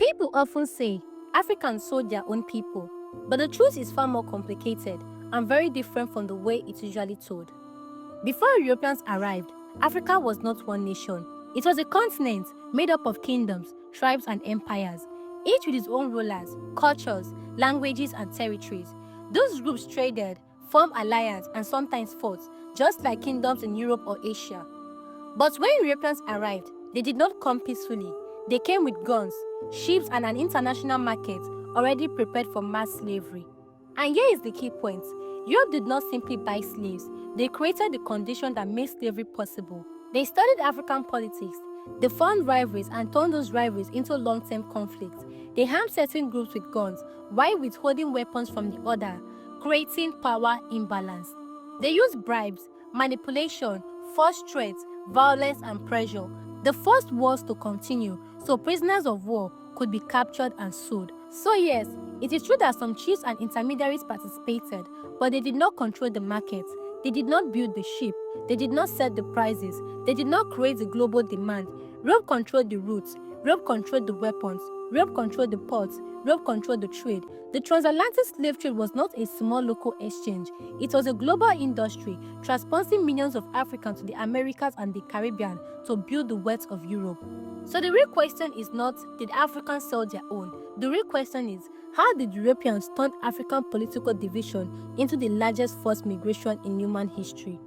People often say Africans sold their own people, but the truth is far more complicated and very different from the way it's usually told. Before Europeans arrived, Africa was not one nation. It was a continent made up of kingdoms, tribes, and empires, each with its own rulers, cultures, languages, and territories. Those groups traded, formed alliances, and sometimes fought, just like kingdoms in Europe or Asia. But when Europeans arrived, they did not come peacefully. They came with guns, ships, and an international market already prepared for mass slavery. And here is the key point. Europe did not simply buy slaves. They created the condition that made slavery possible. They studied African politics. They found rivalries and turned those rivalries into long-term conflicts. They harmed certain groups with guns while withholding weapons from the other, creating power imbalance. They used bribes, manipulation, forced threats, violence, and pressure. The forced wars to continue so prisoners of war could be captured and sold. So yes, it is true that some chiefs and intermediaries participated, but they did not control the market. They did not build the ship. They did not set the prices. They did not create the global demand. Europe controlled the routes. Europe controlled the weapons. Europe controlled the ports. Europe controlled the trade. The transatlantic slave trade was not a small local exchange. It was a global industry, transporting millions of Africans to the Americas and the Caribbean to build the wealth of Europe. So the real question is not, did Africans sell their own? The real question is, how did Europeans turn African political division into the largest forced migration in human history?